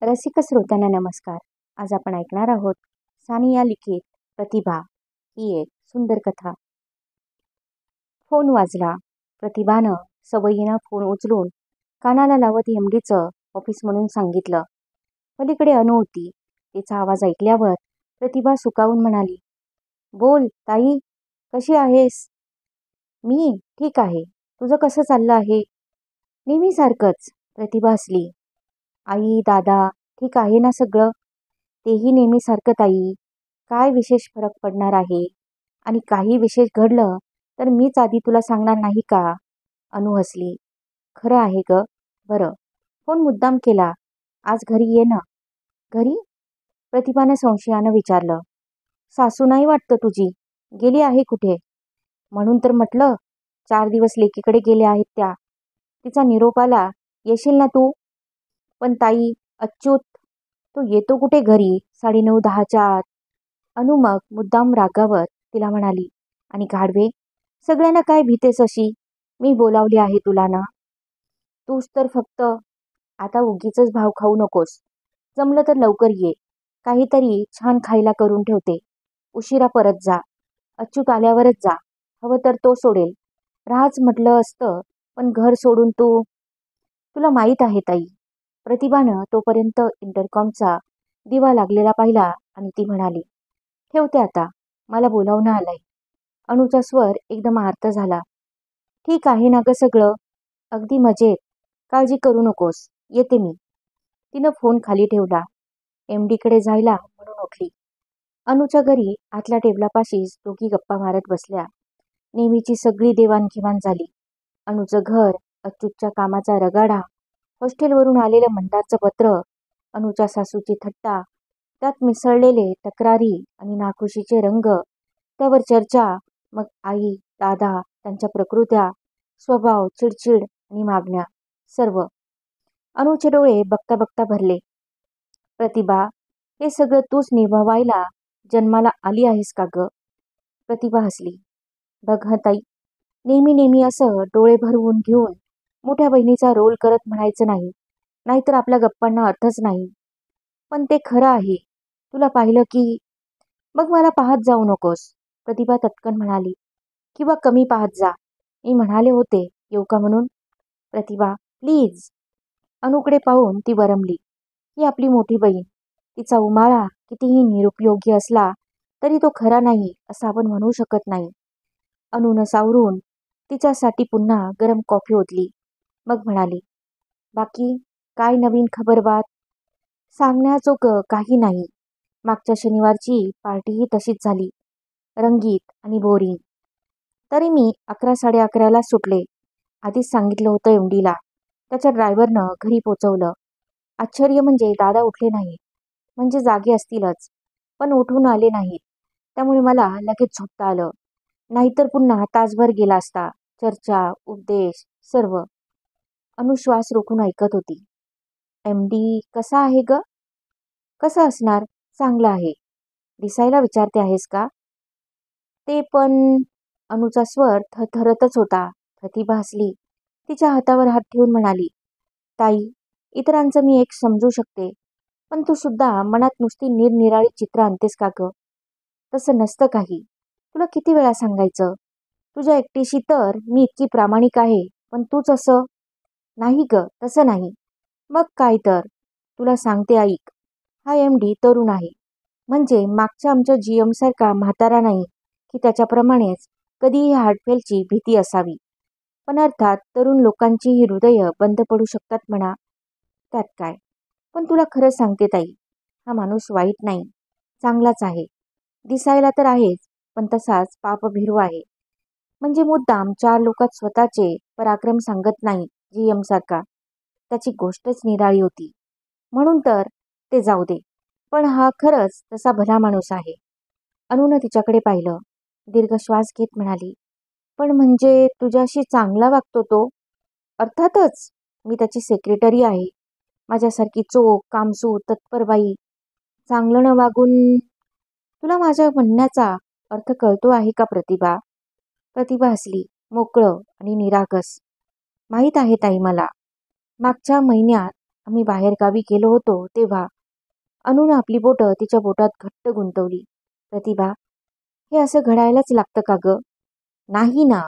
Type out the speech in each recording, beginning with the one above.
रसिक श्रोत्यांना नमस्कार. आज आपण ऐकणार आहोत सानिया लिखित प्रतिभा ही एक सुंदर कथा. फोन वाजला. प्रतिभानं सवयीनं फोन उचलून कानाला लावत एमडीचं ऑफिस म्हणून सांगितलं. पलीकडे अनु होती. तिचा आवाज ऐकल्यावर प्रतिभा सुकावून म्हणाली, बोल ताई, कशी आहेस? मी ठीक आहे. तुझं कसं चाललं आहे? नेहमीसारखंच. प्रतिभा हसली. आई दादा ठीक आहे ना सगळं? तेही नेहमीसारखं ताई. काय विशेष फरक पडणार आहे? आणि काही विशेष घडलं तर मीच आधी तुला सांगणार नाही का? अनु हसली. खरं आहे ग. बरं, फोन मुद्दाम केला. आज घरी ये ना. घरी? प्रतिभाने संशयानं विचारलं. सासू नाही वाटतं तुझी. गेली आहे कुठे? म्हणून तर म्हटलं, 4 दिवस लेकीकडे गेले आहेत त्या. तिचा निरोप आला. येशील ना तू? पण ताई, अच्युत, तू येतो कुठे घरी 9:30-10च्या आत? अनु मग मुद्दाम रागावत तिला म्हणाली. आणि गाढवे, सगळ्यांना काय भीतेस अशी? मी बोलावली आहे तुला ना. तूच तर फक्त आता उगीच भाव खाऊ नकोस. जमलं तर लवकर ये. काहीतरी छान खायला करून ठेवते. उशिरा परत जा. अच्युत आल्यावरच जा. हवं तर तो सोडेल. राहाच म्हटलं असतं, पण घर सोडून तुला माहीत आहे ताई. प्रतिभानं तोपर्यंत इंटरकॉमचा दिवा लागलेला पाहिला आणि ती म्हणाली, ठेवते आता. मला बोलावणं आलंय. अनुचा स्वर एकदम आर्त झाला. ठीक आहे ना ग सगळं? अगदी मजेत. काळजी करू नकोस. येते मी. तिनं फोन खाली ठेवला. एमडीकडे जायला म्हणून उठली. अनुच्या घरी आतल्या टेबलापाशीच दोघी गप्पा मारत बसल्या. नेहमीची सगळी देवाणघेवाण झाली. अनुचं घर, अच्युतच्या कामाचा रगाडा, हॉस्टेलवरून आलेलं मंदारचं पत्र, अनुच्या सासूची थट्टा, त्यात मिसळलेले तक्रारी आणि नाखुशीचे रंग, त्यावर चर्चा, मग आई, दादा, त्यांच्या प्रकृत्या, स्वभाव, चिडचिड आणि मागण्या, सर्व. अनुचे डोळे बघता बघता भरले. प्रतिभा, हे सगळं तूच निभवायला जन्माला आली आहेस का ग? प्रतिभा हसली. बघ हं ताई, नेहमी नेहमी असं डोळे भरवून घेऊन मोठ्या बहिणीचा रोल करत म्हणायचं नाही. नाहीतर आपल्या गप्पांना अर्थच नाही. पण ते खरं आहे. तुला पाहिलं की मग मला पाहत जाऊ नकोस, प्रतिभा तत्कन म्हणाली. किंवा कमी पाहत जा. मी म्हणाले होते येऊ का म्हणून. प्रतिभा, प्लीज. अनुकडे पाहून ती बरमली. ही आपली मोठी बहीण. तिचा उमाळा कितीही निरुपयोगी असला तरी तो खरा नाही असं आपण म्हणू शकत नाही. अनुनं सावरून तिच्यासाठी पुन्हा गरम कॉफी ओतली. मग म्हणाली, बाकी काय नवीन खबर बात? सांगण्याजोगं काही नाही. मागच्या शनिवारची पार्टीही तशीच झाली. रंगीत आणि बोरिंग. तरी मी 11-11:30ला सुटले. आधीच सांगितलं होतं एमडीला. त्याच्या ड्रायव्हरनं घरी पोचवलं. आश्चर्य म्हणजे दादा उठले नाहीत. म्हणजे जागे असतीलच, पण उठून आले नाहीत. त्यामुळे मला लगेच झोपता आलं. नाहीतर पुन्हा तासभर गेला असता. चर्चा, उपदेश, सर्व. अनुश्वास रोखून ऐकत होती. एमडी कसा आहे ग? कसं असणार? चांगलं आहे. दिसायला विचारते आहेस का? ते पण. अनुचा स्वर थरथरतच होता. प्रतिभा हसली. तिच्या हातावर हात ठेवून म्हणाली, ताई, इतरांचं मी एक समजू शकते, पण तू सुद्धा मनात नुसती निरनिराळी चित्र आणतेस का ग? तसं नसतं काही. तुला किती वेळा सांगायचं? तुझ्या एकटीशी तर मी इतकी प्रामाणिक आहे, पण तूच असं. नाही ग, तसं नाही. मग काय तर. तुला सांगते ऐक. हा एमडी तरुण आहे. म्हणजे मागच्या आमच्या जीएम सारखा म्हातारा नाही की त्याच्याप्रमाणेच कधीही हार्टफेलची भीती असावी. पण अर्थात तरुण लोकांचीही हृदय बंद पडू शकतात म्हणा. त्यात काय. पण तुला खरं सांगते ताई, हा माणूस वाईट नाही, चांगलाच आहे. दिसायला तर आहेच, पण तसाच पापभीरू आहे. म्हणजे मुद्दाम 4 लोकात स्वतःचे पराक्रम सांगत नाही जीएम सारखा. त्याची गोष्टच निराळी होती. म्हणून तर ते जाऊ दे. पण हा खरंच तसा भला माणूस आहे. अनुनं तिच्याकडे पाहिलं. दीर्घ श्वास घेत म्हणाली, पण म्हणजे तुझ्याशी चांगला वागतो तो? अर्थातच. मी त्याची सेक्रेटरी आहे. माझ्यासारखी चोख, कामसू, तत्पर बाई चांगलं न वागून. तुला माझ्या म्हणण्याचा अर्थ कळतो आहे का प्रतिभा? प्रतिभा हसली, मोकळं आणि निरागस. माहीत आहे ताई मला. मागच्या महिन्यात आम्ही बाहेरगावी गेलो होतो तेव्हा. अनुनं आपली बोटं तिच्या बोटात घट्ट गुंतवली. प्रतिभा, हे असं घडायलाच लागतं का ग? नाही ना.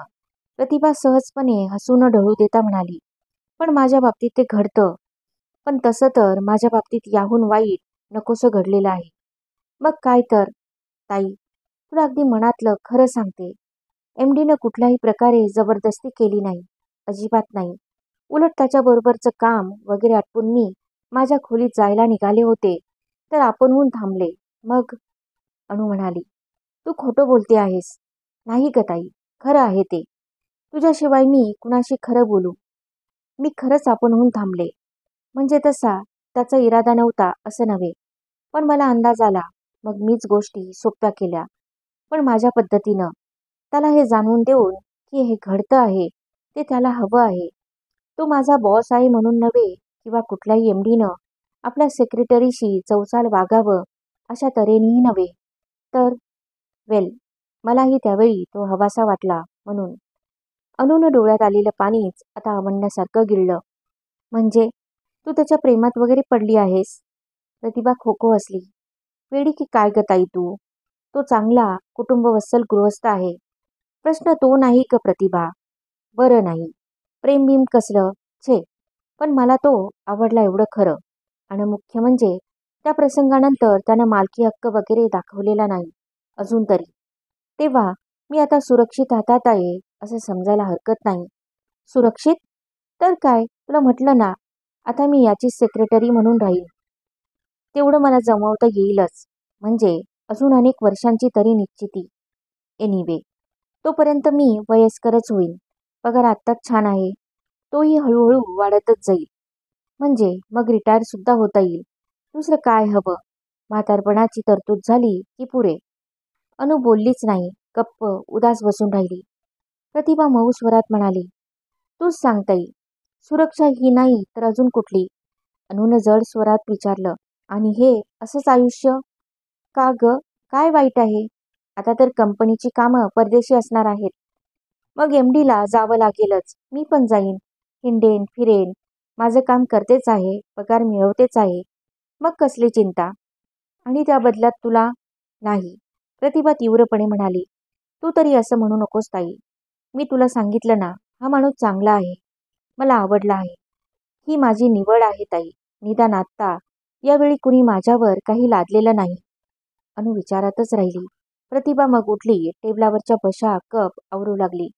प्रतिभा सहजपणे हसून ढळू देता म्हणाली. पण माझ्या बाबतीत ते घडतं. पण तसं तर माझ्या बाबतीत याहून वाईट नकोसं घडलेलं आहे. मग काय तर. ताई, तुला अगदी मनातलं खरं सांगते. एमडीनं कुठल्याही प्रकारे जबरदस्ती केली नाही. अजिबात नाही. उलट त्याच्याबरोबरचं काम वगैरे आटपून मी माझ्या खोलीत जायला निघाले होते तर आपणहून थांबले. मग? अनु म्हणाली. तू खोटं बोलते आहेस. नाही ग ताई, खरं आहे ते. तुझ्याशिवाय मी कुणाशी खरं बोलू? मी खरंच आपणहून थांबले. म्हणजे तसा त्याचा इरादा नव्हता असं नव्हे. पण मला अंदाज आला. मग मीच गोष्टी सोप्या केल्या. पण माझ्या पद्धतीनं. त्याला हे जाणवून देऊन की हे घडतं आहे ते त्याला हवं आहे. तो माझा बॉस आहे म्हणून नव्हे किंवा कुठल्याही एमडीनं आपल्या सेक्रेटरीशी चौचाल वागावं अशा तऱ्हेनेही नव्हे. तर वेल, मलाही त्यावेळी तो हवासा वाटला म्हणून. अनुनं डोळ्यात आलेलं पाणीच आता आवडण्यासारखं गिळलं. म्हणजे तू त्याच्या प्रेमात वगैरे पडली आहेस? प्रतिभा खोखो हसली. वेडी की काय ग ताई तू? तो चांगला कुटुंबवत्सल गृहस्थ आहे. प्रश्न तो नाही ग प्रतिभा. बरं नाही. प्रेम बिम कसलं? छे. पण मला तो आवडला एवढं खरं. आणि मुख्य म्हणजे त्या प्रसंगानंतर त्यानं मालकी हक्क वगैरे दाखवलेला नाही. अजून तरी. तेव्हा मी आता सुरक्षित हातात आहे असं समजायला हरकत नाही. सुरक्षित? तर काय, तुला म्हटलं ना, आता मी याचीच सेक्रेटरी म्हणून राहील. तेवढं मला जमवता येईलच. म्हणजे अजून अनेक वर्षांची तरी निश्चिती. एनिवे, तोपर्यंत मी वयस्करच होईन. पगार आत्ताच छान आहे. तोही हळूहळू वाढतच जाईल. म्हणजे मग रिटायर सुद्धा होता येईल. दुसरं काय हवं? म्हातारपणाची तरतूद झाली की पुरे. अनु बोललीच नाही. गप्प उदास बसून राहिली. प्रतिभा मऊ स्वरात म्हणाली. तूच सांग ताई. सुरक्षा ही नाही तर अजून कुठली? अनुनं जड स्वरात विचारलं. आणि हे असंच आयुष्य? का ग? काय वाईट आहे? आता तर कंपनीची कामं परदेशी असणार आहेत. मग एमडीला जावं लागेलच. मी पण जाईन. हिंडेन, फिरेन. माझं काम करतेच आहे. पगार मिळवतेच आहे. मग कसली चिंता? आणि त्या बदल्यात तुला? नाही. प्रतिभा तीव्रपणे म्हणाली. तू तरी असं म्हणू नकोस ताई. मी तुला सांगितलं ना, हा माणूस चांगला आहे. मला आवडला आहे. ही माझी निवड आहे ताई. निदान आत्ता यावेळी कुणी माझ्यावर काही लादलेलं नाही. अनु विचारातच राहिली. प्रतिभा मग उठली. टेबलावरच्या बशा कप आवरू लागली.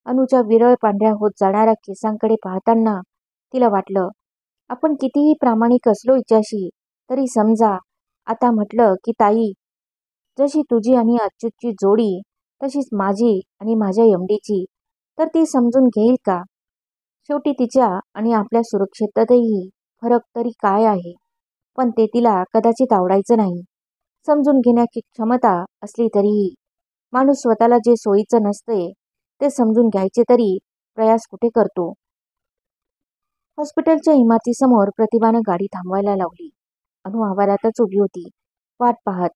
अनुच्या विरळ पांढऱ्या होत जाणाऱ्या केसांकडे पाहताना तिला वाटलं, आपण कितीही प्रामाणिक असलो हिच्याशी तरी समजा आता म्हटलं की ताई, जशी तुझी आणि अच्युतची जोडी तशीच माझी आणि माझ्या एमडीची, तर ती समजून घेईल का? शेवटी तिच्या आणि आपल्या सुरक्षिततेतही फरक तरी काय आहे? पण ते तिला कदाचित आवडायचं नाही. समजून घेण्याची क्षमता असली तरीही माणूस स्वतःला जे सोयीचं नसते ते समजून घ्यायचे तरी प्रयास कुठे करतो? हॉस्पिटलच्या इमारतीसमोर प्रतिभानं गाडी थांबवायला लावली. अनु आवारातच उभी होती, वाट पाहत.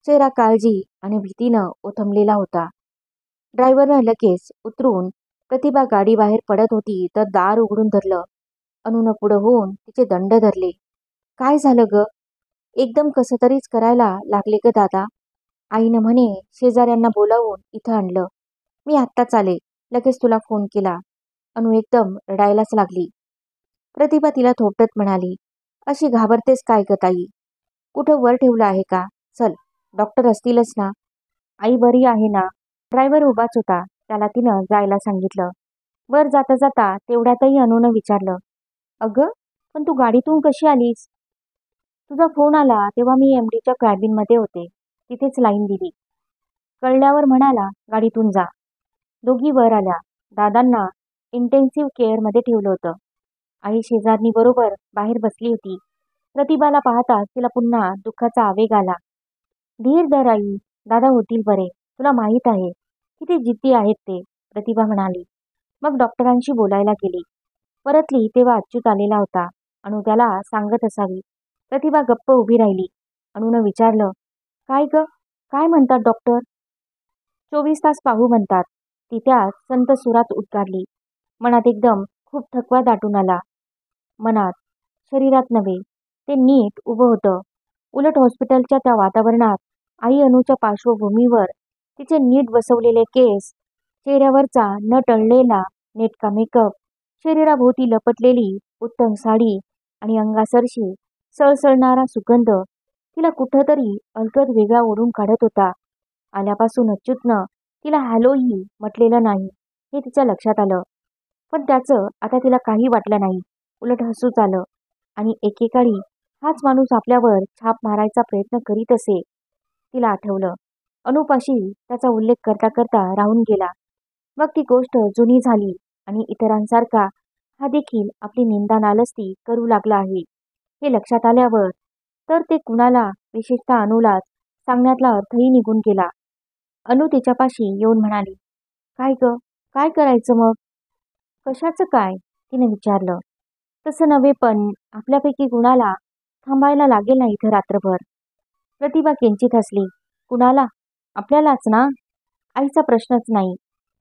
चेहरा काळजी आणि भीतीनं ओथंबलेला होता. ड्रायव्हरनं लगेच उतरून प्रतिभा गाडी बाहेर पडत होती तर दार उघडून धरलं. अनुनं पुढं होऊन तिचे दंड धरले. काय झालं ग? एकदम कसं तरीच करायला लागले ग दादा. आईनं म्हणे शेजाऱ्यांना बोलावून इथं आणलं. मी आत्ताच आले. लगेच तुला फोन केला. अनु एकदम रडायलाच लागली. प्रतिभा तिला थोपटत म्हणाली. अशी घाबरतेस काय ग ताई? कुठं वर ठेवलं आहे का? चल, डॉक्टर असतीलच ना. आई बरी आहे ना? ड्रायव्हर उभाच होता. त्याला तिनं जायला सांगितलं. वर जाता जाता तेवढ्यातही अनुनं विचारलं. अगं, पण तू गाडीतून कशी आलीस? तुझा फोन आला तेव्हा मी एमडीच्या कॅबिनमध्ये होते. तिथेच लाईन दिली. कळल्यावर म्हणाला गाडीतून जा. दोघी वर आल्या. दादांना इंटेन्सिव्ह केअरमध्ये ठेवलं होतं. आई शेजारनी बरोबर बाहेर बसली होती. प्रतिभाला पाहताच तिला पुन्हा दुःखाचा आवेग आला. धीर धर आई, दादा होतील बरे. तुला माहीत आहे किती जिद्दी आहेत ते, प्रतिभा म्हणाली. मग डॉक्टरांशी बोलायला गेली. परतली तेव्हा अच्युत आलेला होता. अनु त्याला सांगत असावी. प्रतिभा गप्प उभी राहिली. अनुनं विचारलं. काय ग? काय म्हणतात डॉक्टर? 24 तास पाहू म्हणतात. ती त्या संत सुरात उद्गारली. मनात एकदम खूप थकवा दाटून आला. मनात शरीरात नव्हे, ते नीट उभं होतं. उलट हॉस्पिटलच्या त्या वातावरणात आई अनूच्या पार्श्वभूमीवर तिचे नीट बसवलेले केस, चेहऱ्यावरचा न टळलेला नेटका मेकअप, शरीराभोवती लपटलेली उत्तम साडी आणि अंगासरशी सळसळणारा सुगंध तिला कुठंतरी अलगद वेगळा ओढून काढत होता. आल्यापासून अच्युतनं तिला हॅलोही म्हटलेलं नाही हे तिच्या लक्षात आलं. पण त्याचं आता तिला काही वाटलं नाही. उलट हसूच आलं. आणि एकेकाळी हाच माणूस आपल्यावर छाप मारायचा प्रयत्न करीत असे. तिला आठवलं. अनुपाशी त्याचा उल्लेख करता करता राहून गेला. मग ती गोष्ट जुनी झाली आणि इतरांसारखा हा देखील आपली निंदा नालस्ती करू लागला आहे हे लक्षात आल्यावर तर ते कुणाला, विशेषतः अनुलाच सांगण्यातला अर्थही निघून गेला. अनु तिच्यापाशी येऊन म्हणाली, काय ग, काय करायचं मग? कशाचं काय? तिने विचारलं. तसं नव्हे, पण आपल्यापैकी कुणाला थांबायला लागेल ना इथं रात्रभर? प्रतिभा किंचित हसली. कुणाला? आपल्यालाच ना. आईचा प्रश्नच नाही.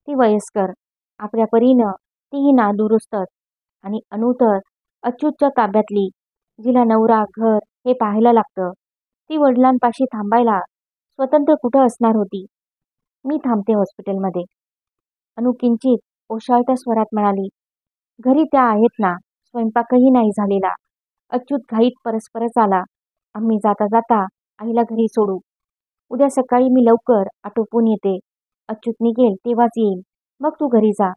ती वयस्कर, आपल्या परीनं तीही नादुरुस्तच. आणि अनु तर अच्युतच्या ताब्यातली, जिला नवरा घर हे पाहायला लागतं. ती वडिलांपाशी थांबायला स्वतंत्र कुठं असणार होती? मी थांबते हॉस्पिटलमध्ये, अनु किंचित ओशाळत्या स्वरात म्हणाली. घरी त्या आहेत ना. स्वयंपाकही नाही झालेला. अच्युत घाईत परस्परच आला. आम्ही जाता जाता आईला घरी सोडू. उद्या सकाळी मी लवकर आटोपून येते. अच्युत निघेल तेव्हाच येईल. मग तू घरी जा.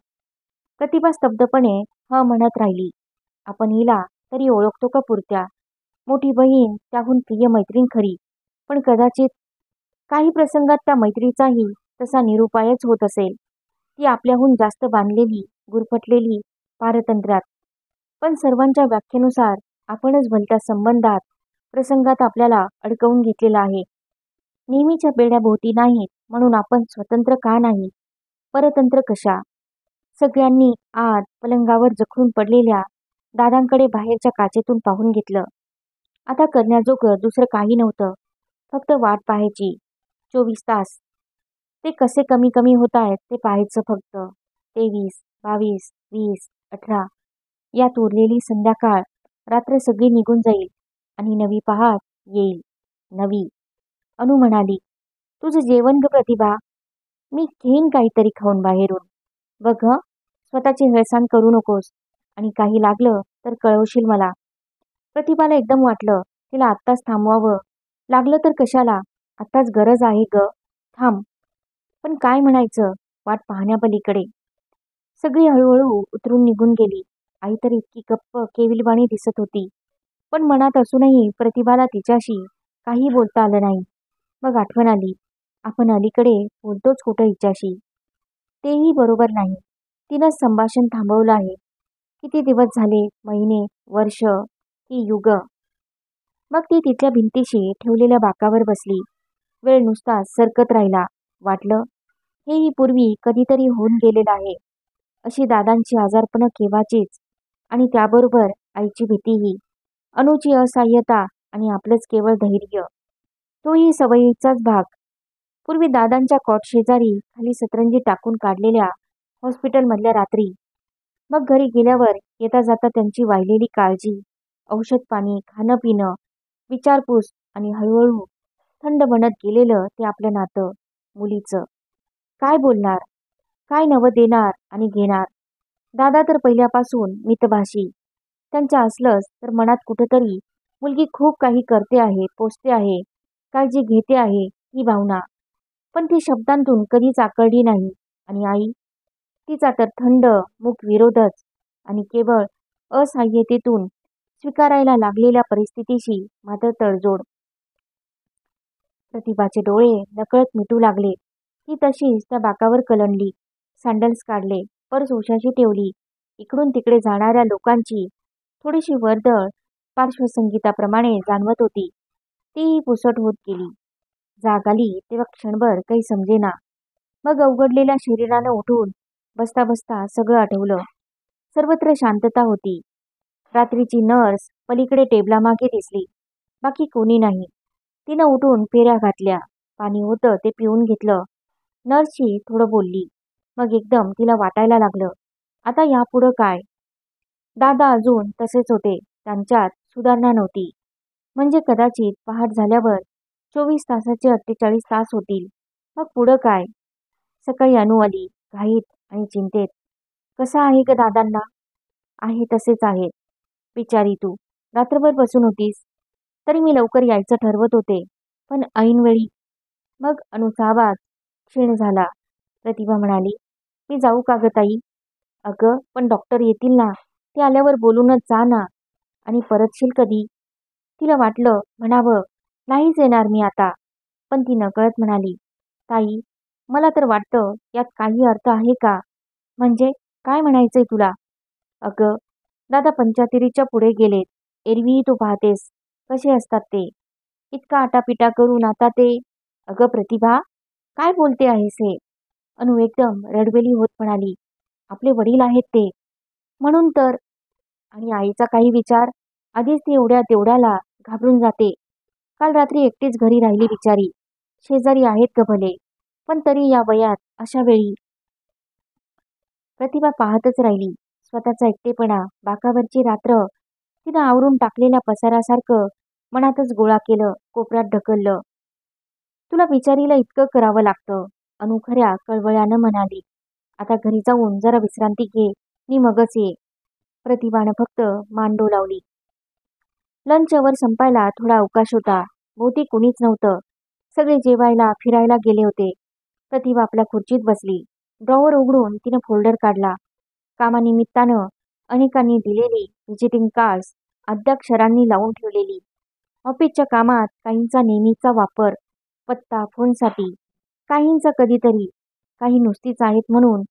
प्रतिभा स्तब्धपणे ह म्हणत राहिली. आपण हिला तरी ओळखतो का पुरत्या? मोठी बहीण, त्याहून प्रिय मैत्रीण खरी, पण कदाचित काही प्रसंगात त्या मैत्रीचाही तसा निरुपायच होत असेल. ती आपल्याहून जास्त बांधलेली, गुरफटलेली पारतंत्र्यात. पण सर्वांच्या व्याख्येनुसार आपणच भलत्या संबंधात, प्रसंगात आपल्याला अडकवून घेतलेला आहे. नेहमीच्या बेड्याभोवती नाहीत म्हणून आपण स्वतंत्र का नाही? परतंत्र कशा? सगळ्यांनी आत पलंगावर जखडून पडलेल्या दादांकडे बाहेरच्या काचेतून पाहून घेतलं. आता करण्याजोगं दुसरं काही नव्हतं. फक्त वाट पाहायची. 24 तास. ते कसे कमी कमी होत आहेत ते पाहायचं फक्त. 23, 22, 20, 18 यात उरलेली संध्याकाळ, रात्र सगळी निघून जाईल आणि नवी पहाट येईल. नवी. अनु म्हणाली, तुझं जेवण ग प्रतिभा. मी घेईन काहीतरी खाऊन बाहेरून. बघ हं, स्वतःची हेळसांड करू नकोस आणि काही लागलं तर कळवशील मला. प्रतिभाला एकदम वाटलं तिला आत्ताच थांबवावं. लागलं तर कशाला, आत्ताच गरज आहे ग. थांब. पण काय म्हणायचं वाट पाहण्यापलीकडे? सगळी हळूहळू उतरून निघून गेली. आई तर इतकी गप्प केविलवाणी दिसत होती. पण मनात असूनही प्रतिभाला तिच्याशी काही बोलता आलं नाही. मग आठवण आली, आपण अलीकडे बोलतोच कुठं हिच्याशी. तेही बरोबर नाही. तिनं संभाषण थांबवलं आहे. किती दिवस झाले, महिने, वर्ष की युग. मग ती तिथल्या भिंतीशी ठेवलेल्या बाकावर बसली. वेळ नुसता सरकत राहिला. वाटलं हेही पूर्वी कधीतरी होऊन गेलेलं आहे. अशी दादांची आजारपणं केव्हाचीच. आणि त्याबरोबर आईची भीतीही. अनुची असहाय्यता आणि आपलंच केवळ धैर्य. तोही सवयीचाच भाग. पूर्वी दादांच्या कॉट शेजारी खाली सतरंजी टाकून काढलेल्या हॉस्पिटलमधल्या रात्री. मग घरी गेल्यावर येता जाता त्यांची वाहिलेली काळजी, औषध पाणी, खाणं पिणं, विचारपूस आणि हळूहळू थंड बनत गेलेलं ते आपलं नातं, मुलीचं. काय बोलणार, काय नवं देणार आणि घेणार. दादा तर पहिल्यापासून मितभाषी. त्यांच्या असलंच तर मनात कुठंतरी मुलगी खूप काही करते आहे, पोचते आहे, काळजी घेते आहे ही भावना. पण ती शब्दांतून कधीच आकळली नाही. आणि आई, तिचा तर थंड मूक विरोधच आणि केवळ असहाय्यतेतून स्वीकारायला लागलेल्या परिस्थितीशी मात्र तडजोड. प्रतिभाचे डोळे नकळत मिटू लागले. ती तशीच त्या बाकावर कलंडली. सँडल्स काढले, पर्स उशाशी ठेवली. इकडून तिकडे जाणाऱ्या लोकांची थोडीशी वर्दळ पार्श्वसंगीताप्रमाणे जाणवत होती. तीही पुसट होत गेली. जाग आली तेव्हा क्षणभर काही समजेना. मग अवघडलेल्या शरीरानं उठून बसता बसता सगळं आठवलं. सर्वत्र शांतता होती. रात्रीची नर्स पलीकडे टेबलामागे दिसली. बाकी कोणी नाही. तिनं उठून फेऱ्या घातल्या. पाणी होतं ते पिऊन घेतलं. नर्सशी थोडं बोलली. मग एकदम तिला वाटायला लागलं, आता यापुढं काय? दादा अजून तसेच होते. त्यांच्यात सुधारणा नव्हती. म्हणजे कदाचित पहाट झाल्यावर 24 तासाचे 48 तास होतील. मग पुढं काय? सकाळी अनु आली, घाईत आणि चिंतेत. "कसा आहे ग दादांना?" "आहे तसेच आहेत. बिचारी तू. रात्रभर बसून होतीस." "तरी मी लवकर यायचं ठरवत होते. पण ऐनवेळी." मग अनुचा आवाज क्षीण झाला. प्रतिभा म्हणाली, "मी जाऊ का ग ताई?" "अगं पण डॉक्टर येतील ना. ते आल्यावर बोलूनच जा ना. आणि परतशील कधी?" तिला वाटलं म्हणावं, "नाहीच येणार मी आता." पण ती नकळत म्हणाली, "ताई, मला तर वाटतं यात काही अर्थ आहे का?" "म्हणजे काय म्हणायचंय तुला?" "अगं, दादा पंचातिरीच्या पुढे गेलेत. एरवीही तू पाहतेस कसे असतात ते. इतका आटापिटा करून आता ते." "अगं प्रतिभा, काय बोलते आहेस हे?" अनु एकदम रडवेली होत म्हणाली, "आपले वडील आहेत ते. म्हणून तर." आणि आईचा काही विचार. आधीच ती एवढ्या तेवढ्याला घाबरून जाते. काल रात्री एकटीच घरी राहिली बिचारी. शेजारी आहेत ग भले, पण तरी या वयात अशा वेळी. प्रतिभा पाहतच राहिली. स्वतःचा एकटेपणा, बाकावरची रात्र, तिनं आवरून टाकलेल्या पसारासारखं मनातच गोळा केलं, कोपऱ्यात ढकललं. "तुला बिचारीला इतकं करावं लागतं," अनु खऱ्या कळवळ्यानं म्हणाली. "आता घरी जाऊन जरा विश्रांती घे नि मगच ये." प्रतिभानं फक्त मान डोलावली. लंच अवर संपायला थोडा अवकाश होता. भोवती कुणीच नव्हतं. सगळे जेवायला, फिरायला गेले होते. प्रतिभा आपल्या खुर्चीत बसली. ड्रॉवर उघडून तिनं फोल्डर काढला. कामानिमित्तानं अनेकांनी दिलेली व्हिजिटिंग कार्ड्स अद्याक्षरांनी लावून ठेवलेली. ऑफिसच्या कामात काहींचा नेहमीचा वापर, पत्ता फोनसाठी, काहींचा कधीतरी, काही नुसतीच आहेत म्हणून,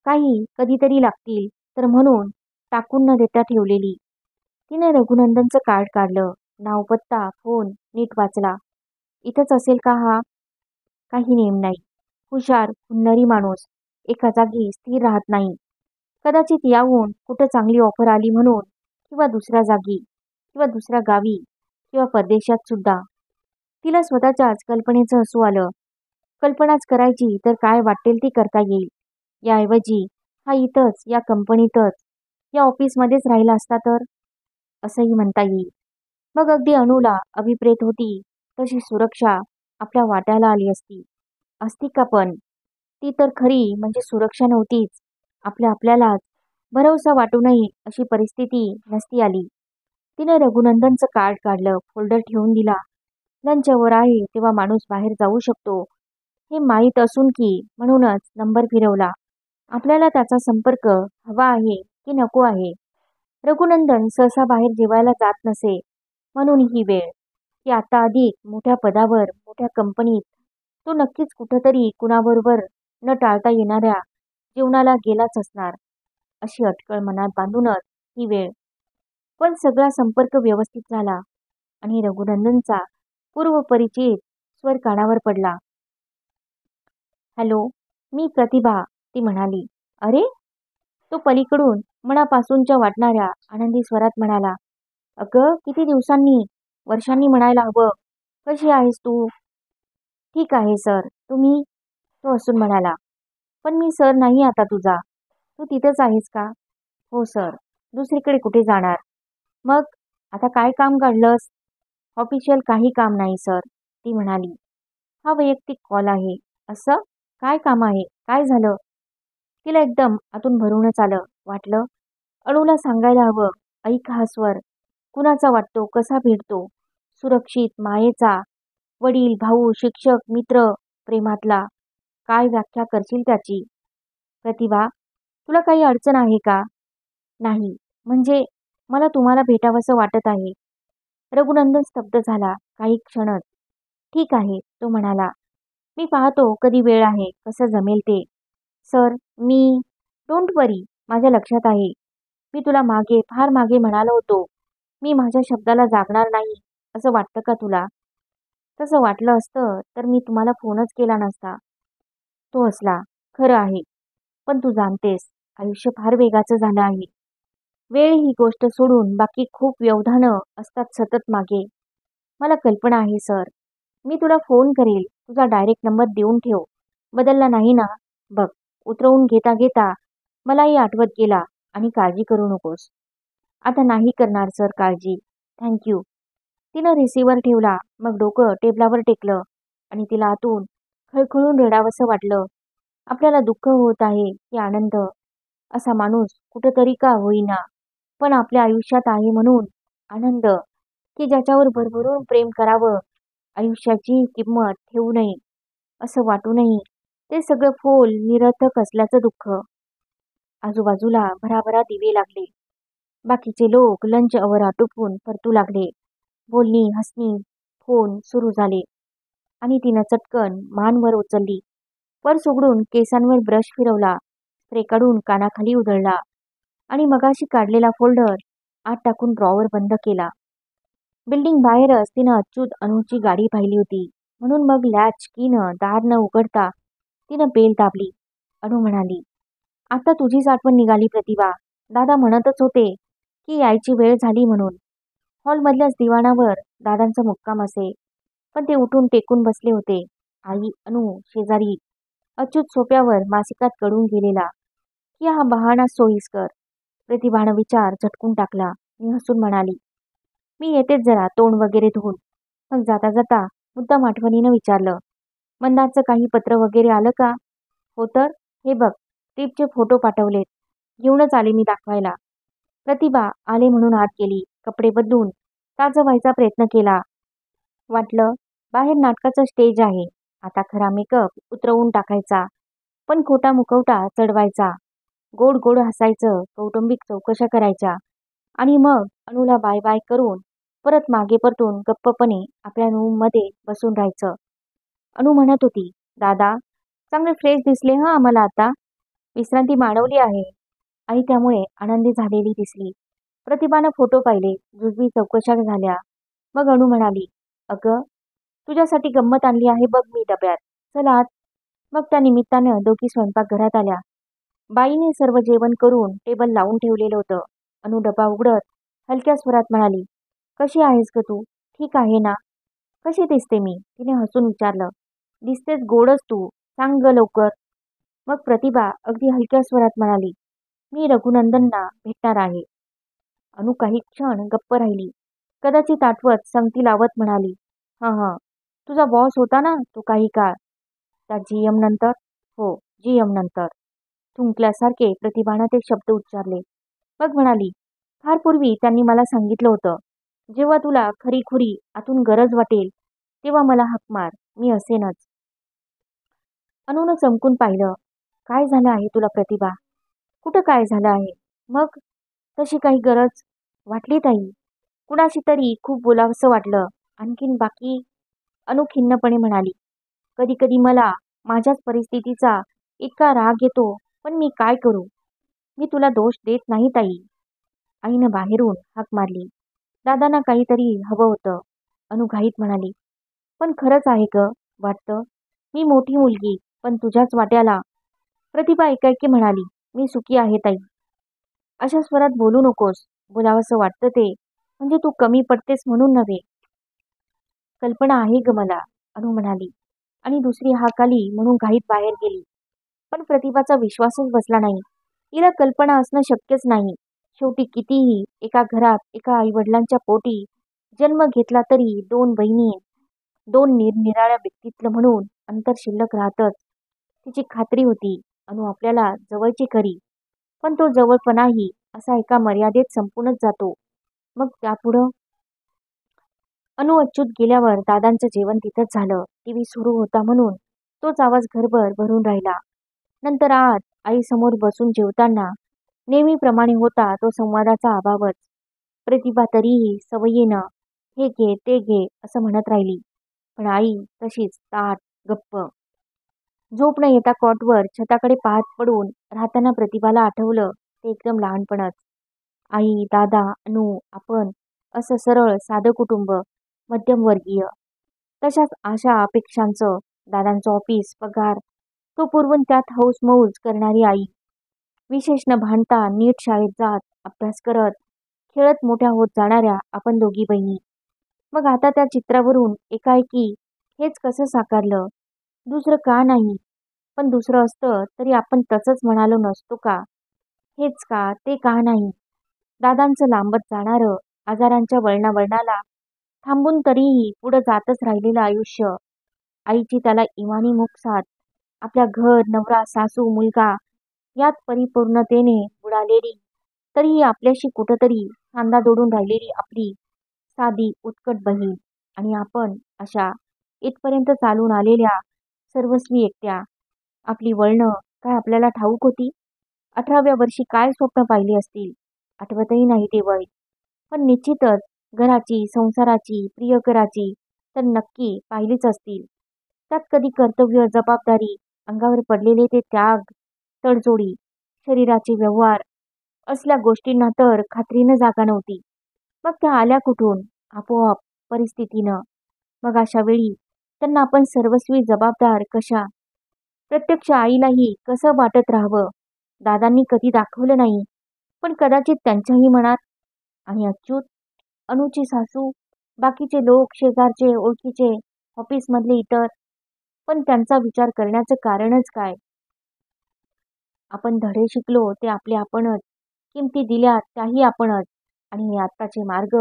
काही कधीतरी लागतील तर म्हणून टाकून न देता ठेवलेली. तिने रघुनंदनचं कार्ड काढलं. नाव, पत्ता, फोन नीट वाचला. इथंच असेल का हा? काही नेम नाही. हुशार, हुन्नरी माणूस. एका जागी स्थिर राहत नाही. कदाचित याहून कुठं चांगली ऑफर आली म्हणून, किंवा दुसऱ्या जागी, किंवा दुसऱ्या गावी, किंवा परदेशात सुद्धा. तिला स्वतःच्याच कल्पनेचं हसू आलं. कल्पनाच करायची तर काय वाटेल ती करता येईल. याऐवजी हा इथंच, या कंपनीतच, या ऑफिसमध्येच राहिला असता तर, असंही म्हणता येईल. मग अगदी अणूला अभिप्रेत होती तशी सुरक्षा आपल्या वाट्याला आली असती. असती का पण? ती तर खरी म्हणजे सुरक्षा नव्हतीच. आपल्यालाच भरवसा वाटू नये अशी परिस्थिती नसती आली. तिने रघुनंदनचं कार्ड काढलं, फोल्डर ठेवून दिला. लंचवर आहे तेव्हा माणूस बाहेर जाऊ शकतो हे माहीत असून की म्हणूनच नंबर फिरवला. आपल्याला त्याचा संपर्क हवा आहे की नको आहे? रघुनंदन सहसा बाहेर जेवायला जात नसे. म्हणून ही वेळ, की आता अधिक मोठ्या पदावर, मोठ्या कंपनीत, तो नक्कीच कुठंतरी कुणाबरोबर न टाळता येणाऱ्या जेवणाला गेलाच असणार, अशी अटकळ मनात बांधूनच ही वेळ. पण सगळा संपर्क व्यवस्थित झाला आणि रघुनंदनचा पूर्वपरिचित स्वर कानावर पडला. "हॅलो, मी प्रतिभा," ती म्हणाली. "अरे?" तो पलीकडून मनापासूनच्या वाटणाऱ्या आनंदी स्वरात म्हणाला, "अगं, किती दिवसांनी, वर्षांनी म्हणायला हवं. कशी आहेस तू?" "ठीक आहे सर. तुम्ही?" तो हसून म्हणाला. "पण मी सर नाही आता तुझा. तू तिथेच आहेस का?" "हो सर. दुसरीकडे कुठे जाणार?" "मग आता काय काम काढलंस?" "ऑफिशियल काही काम नाही सर," ती म्हणाली. "हा वैयक्तिक कॉल आहे." "असं? काय काम आहे? काय झालं?" तिला एकदम आतून भरूनच आलं. वाटलं अणूला सांगायला हवं. ऐक हा स्वर. कुणाचा वाटतो, कसा भेटतो? सुरक्षित, मायेचा. वडील, भाऊ, शिक्षक, मित्र, प्रेमातला. काय व्याख्या करशील त्याची? "प्रतिभा, तुला काही अडचण आहे का?" "नाही. म्हणजे मला तुम्हाला भेटावंसं वाटत आहे." रघुनंदन स्तब्ध झाला काही क्षणच. "ठीक आहे," तो म्हणाला. "मी पाहतो कधी वेळ आहे, कसं जमेल ते." "Sir, me." "डोंट वरी, माझ्या लक्षात आहे. मी तुला मागे, फार मागे म्हणालो होतो. मी माझ्या शब्दाला जागणार नाही, असं वाटतं का तुला?" "तसं वाटलं असतं तर मी तुम्हाला फोनच केला नसता." तो हसला. "खरं आहे. पण तू जाणतेस, आयुष्य फार वेगाचं झालं आहे. वेळ ही गोष्ट सोडून बाकी खूप व्यवधानं असतात सतत मागे." "मला कल्पना आहे सर. मी तुला फोन करेल. तुझा डायरेक्ट नंबर देऊन ठेव. बदलला नाही ना?" "बघ, उतरवून घेता घेता मलाही आठवत गेला. आणि काळजी करू नकोस." "आता नाही करणार सर काळजी. थँक्यू. तिनं रिसिव्हर ठेवला, मग डोकं टेबलावर टेकलं आणि तिला आतून खळखळून रडावंसं वाटलं. आपल्याला दुःख होत आहे की आनंद? असा माणूस कुठंतरी का होईना, पण आपल्या आयुष्यात आहे म्हणून आनंद, की ज्याच्यावर भरभरून प्रेम करावं, आयुष्याची किंमत ठेवू नये, असं वाटूनही ते सगळं फोल निरर्थक असल्याचं दुःख. आजूबाजूला भराभरा दिवे लागले. बाकीचे लोक लंच अवर आटोपून परतू लागले. बोलणी, हसणी, फोन सुरू झाले आणि तिनं चटकन मान वर उचलली. पर्स उघडून केसांवर ब्रश फिरवला, स्प्रे काढून कानाखाली उधळला आणि मगाशी काढलेला फोल्डर आत टाकून ड्रॉवर बंद केला. बिल्डिंग बाहेरच तिनं अच्युत अनूची गाडी पाहिली होती, म्हणून मग लॅच कीनं दार न उघडता तिनं बेल दाबली. अनू म्हणाली, आता तुझीच आठवण निघाली प्रतिभा. दादा म्हणतच होते की यायची वेळ झाली म्हणून. हॉलमधल्याच दिवाणावर दादांचा मुक्काम असे, पण ते उठून टेकून बसले होते. आई, अनू शेजारी. अच्युत सोप्यावर मासिकात गळून गेलेला की हा बहाणा सोयीस्कर. प्रतिभानं विचार झटकून टाकला. मी हसून म्हणाली, मी येतेच जरा तोंड वगैरे धुवून. मग जाता जाता मुद्दाम आठवणीनं विचारलं, मंदारचं काही पत्र वगैरे आलं का? हो तर, हे बघ, ट्रिपचे फोटो पाठवलेत. घेऊनच आले मी दाखवायला. प्रतिभा आले म्हणून आत गेली. कपडे बदलून ताजं व्हायचा प्रयत्न केला. वाटलं बाहेर नाटकाचं स्टेज आहे, आता खरा मेकअप उतरवून टाकायचा, पण खोटा मुखवटा चढवायचा. गोड गोड हसायचं, कौटुंबिक चौकशा करायच्या आणि मग अनूला बाय बाय करून परत मागे परतून गप्पपणे आपल्या रूममध्ये बसून राहायचं. अनू म्हणत होती, दादा चांगले फ्रेश दिसले हं आम्हाला आता. विश्रांती मानवली आहे. आई त्यामुळे आनंदी झालेली दिसली. प्रतिभानं फोटो पाहिले, जुजबी चौकशा झाल्या. मग अनू म्हणाली, अगं तुझ्यासाठी गंमत आणली आहे बघ मी डब्यात. चल आत. मग त्या निमित्तानं दोघी स्वयंपाकघरात आल्या. बाईने सर्व जेवण करून टेबल लावून ठेवलेलं होतं. अनू डबा उघडत हलक्या स्वरात म्हणाली, कशी आहेस ग तू? ठीक आहे ना? कशी दिसते मी? तिने हसून विचारलं. दिसतेस गोडच तू. सांग ग लवकर. मग प्रतिभा अगदी हलक्या स्वरात म्हणाली, मी रघुनंदनला भेटणार आहे. अनू काही क्षण गप्प राहिली. कदाचित आठवत संगती लावत म्हणाली, हं हं, तुझा बॉस होता ना तो काही काळ, त्या जीएम नंतर? हो, जीएम नंतर. थुंकल्यासारखे प्रतिभानं ते शब्द उच्चारले. मग म्हणाली, फार पूर्वी त्यांनी मला सांगितलं होतं, जेव्हा तुला खरीखुरी आतून गरज वाटेल तेव्हा मला हाक मार, मी असेनच. अनूनं चमकून पाहिलं. काय झालं आहे तुला प्रतिभा? कुठं काय झालं आहे? मग तशी काही गरज वाटली ताई? कुणाशी तरी खूप बोलावंसं वाटलं. आणखीन बाकी? अनू खिन्नपणे म्हणाली, कधी कधी मला माझ्याच परिस्थितीचा इतका राग येतो, पण मी काय करू? मी तुला दोष देत नाही ताई. आईनं बाहेरून हाक मारली. दादांना काहीतरी हवं होतं. अनू घाईत म्हणाली, पण खरंच आहे ग, वाटतं. मी मोठी मुलगी, पण तुझ्याच वाट्याला. प्रतिभा एकाएकी म्हणाली, मी सुखी आहे ताई. अशा स्वरात बोलू नकोस. बोलावंसं वाटतं ते म्हणजे तू कमी पडतेस म्हणून नव्हे. कल्पना आहे ग मला, अनू म्हणाली आणि दुसरी हाक आली म्हणून घाईत बाहेर गेली. पण प्रतिभाचा विश्वासच बसला नाही. तिला कल्पना असणं शक्यच नाही. शेवटी कितीही एका घरात एका आईवडिलांच्या पोटी जन्म घेतला तरी दोन बहिणी, दोन निरनिराळ्या व्यक्तित्व म्हणून अंतर शिल्लक राहतच. तिची खात्री होती, अनू आपल्याला जवळची खरी, पण तो जवळपणाही असा एका मर्यादेत संपूनच जातो. मग त्यापुढं? अनू अच्युत गेल्यावर दादांचं जेवण तिथंच झालं. टीव्ही सुरू होता म्हणून तोच आवाज घरभर भरून राहिला. नंतर आत आईसमोर बसून जेवताना नेहमीप्रमाणे होता तो संवादाचा अभावच. प्रतिभा तरीही सवयीनं हे घे ते घे असं म्हणत राहिली, पण आई तशीच ताठ गप्प. झोप न येता कॉटवर छताकडे पाहत पडून राहताना प्रतिभाला आठवलं ते एकदम लहानपणच. आई, दादा, अनू, आपण असं सरळ साधं कुटुंब, मध्यमवर्गीय. तशाच आशा अपेक्षांचं, दादांचं ऑफिस, पगार, तो पुरवून त्यात हौस-मौज करणारी आई. विशेष न भांडता नीट शाळेत जात, अभ्यास करत, खेळत मोठ्या होत जाणाऱ्या आपण दोघी बहिणी. मग आता त्या चित्रावरून एकाएकी हेच कसं साकारलं? दुसरं का नाही? पण दुसरं असतं तरी आपण तसंच म्हणालो नसतो का? हेच का, ते का नाही? दादांचं लांबत जाणारं आजारांच्या वळणावळणाला थांबून तरीही पुढं जातच राहिलेलं आयुष्य, आईची त्याला इमानी मूक साथ, आपल्या घर, नवरा, सासू, मुलगा यात परिपूर्णतेने बुडालेली, तरीही आपल्याशी कुठंतरी खांदा जोडून राहिलेली आपली साधी उत्कट बहीण, आणि आपण अशा इथपर्यंत चालून आलेल्या सर्वस्वी एकट्या. आपली वळणं काय आपल्याला ठाऊक होती? 18व्या वर्षी काय स्वप्न पाहिली असतील, आठवतही नाही ते वय. पण निश्चितच घराची, संसाराची, प्रियकराची तर नक्की पाहिलीच असतील. त्यात कधी कर्तव्य, जबाबदारी, अंगावर पडलेले ते त्याग, तडजोडी, शरीराचे व्यवहार असल्या गोष्टींना तर खात्रीनं जागा नव्हती. मग त्या आल्या कुठून? आपोआप, परिस्थितीनं. मग अशा वेळी त्यांना आपण सर्वस्वी जबाबदार कशा? प्रत्यक्ष आईलाही कसं वाटत राहावं, दादांनी कधी दाखवलं नाही, पण कदाचित त्यांच्याही मनात. आणि अच्युत, अनुची सासू, बाकीचे लोक, शेजारचे, ओळखीचे, ऑफिसमधले इतर, पण त्यांचा विचार करण्याचं कारणच काय? आपण धडे शिकलो ते आपले आपणच, किमती दिल्या त्याही आपणच, आणि हे आत्ताचे मार्ग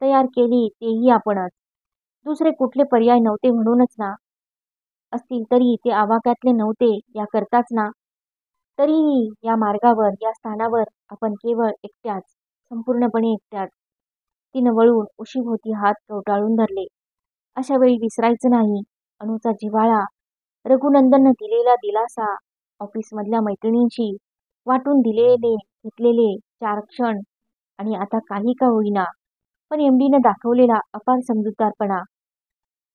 तयार केली तेही आपणच. दुसरे कुठले पर्याय नव्हते म्हणूनच ना. असतील तरी ते आवाक्यातले नव्हते याकरताच ना. तरीही या मार्गावर, या स्थानावर आपण केवळ एकट्याच, संपूर्णपणे एकट्याच. तिनं वळून उशीभोवती हात कवटाळून धरले. अशा वेळी विसरायचं नाही अनुचा जिव्हाळा, रघुनंदननं दिलेला दिलासा, ऑफिसमधल्या मैत्रिणींशी वाटून दिलेले घेतलेले 4 क्षण, आणि आता काही का होईना पण एमडीनं दाखवलेला अपार समजूतदारपणा.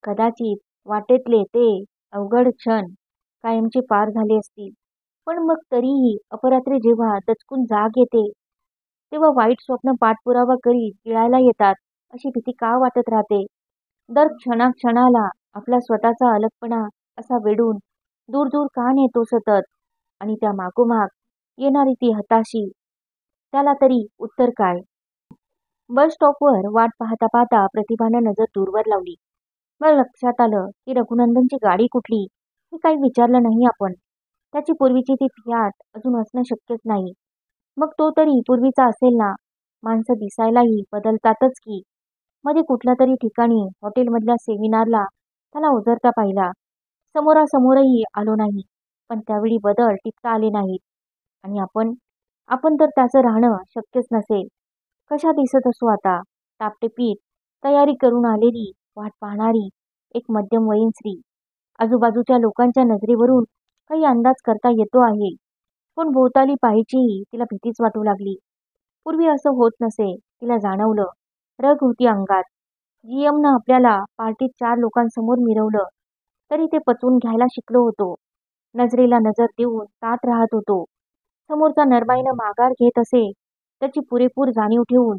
कदाचित वाटेतले ते अवघड क्षण कायमचे पार झाले असतील, पण मग तरीही अपरात्री जेव्हा दचकून जाग येते, तेव्हा वाईट स्वप्न पाठपुरावा करीत गिळायला येतात अशी भीती का वाटत राहते? दर क्षणाक्षणाला आपला स्वतःचा अलगपणा असा वेढून दूर दूर का नेतो सतत? आणि त्या मागोमाग येणारी ती हताशी, त्याला तरी उत्तर काय? बस स्टॉपवर वाट पाहता पाहता प्रतिभानं नजर दूरवर लावली. मग लक्षात आलं की रघुनंदनची गाडी कुठली हे काही विचारलं नाही आपण. त्याची पूर्वीची ती फियाट अजून असणं शक्यच नाही. मग तो तरी पूर्वीचा असेल ना. माणसं दिसायलाही बदलतातच की. मध्ये कुठल्या तरी ठिकाणी हॉटेलमधल्या सेमिनारला त्याला उजरता पाहिला. समोरासमोरही आलो नाही, पण त्यावेळी बदल टिपता आले नाहीत. आणि आपण आपण तर त्याचं राहणं शक्यच नसेल. कशा दिसत असो आता? टापटिपीत तयारी करून आलेली, वाट पाहणारी एक मध्यमवयीन स्त्री. आजूबाजूच्या लोकांच्या नजरेवरून काही अंदाज करता येतो आहे, पण भोवताली पाहायचीही तिला भीतीच वाटू लागली. पूर्वी असं होत नसे, तिला जाणवलं. रग होती अंगात. जीएमनं आपल्याला पार्टीत 4 लोकांसमोर मिरवलं, तरी ते पचवून घ्यायला शिकलो होतो. नजरेला नजर देऊन ताठ राहत होतो. समोरचा नरमाईनं माघार घेत असे त्याची पुरेपूर जाणीव ठेवून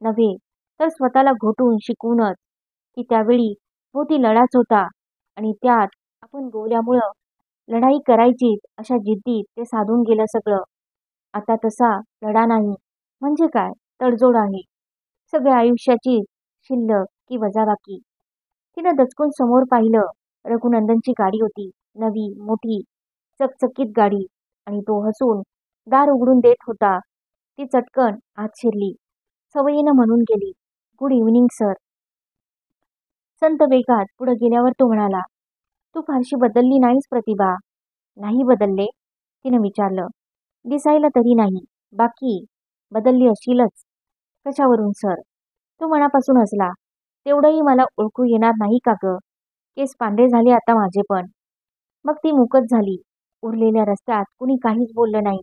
नव्हे, तर स्वतःला घोटून शिकवूनच, की त्यावेळी भोवती लढाच होता, आणि त्यात आपण गोवल्यामुळं लढाई करायचीच अशा जिद्दीत ते साधून गेलं सगळं. आता तसा लढा नाही, म्हणजे काय, तडजोड आहे. सगळ्या आयुष्याची शिल्लक की वजाबाकी. तिनं दचकून समोर पाहिलं. रघुनंदनची गाडी होती, नवी, मोठी, चकचकीत गाडी, आणि तो हसून दार उघडून देत होता. ती चटकन आत शिरली. सवयीनं म्हणून गेली, गुड इव्हनिंग सर. संत वेगात पुढे गेल्यावर तो म्हणाला, तू फारशी बदलली नाहीस प्रतिभा. नाही बदलले? तिनं विचारलं. दिसायला तरी नाही. बाकी बदलली अशीलच. कशावरून सर? तो मनापासून हसला. तेवढंही मला ओळखू येणार नाही का ग? केस पांढरे झाले आता माझे पण. मग ती मूकच झाली. उरलेल्या रस्त्यात कुणी काहीच बोललं नाही.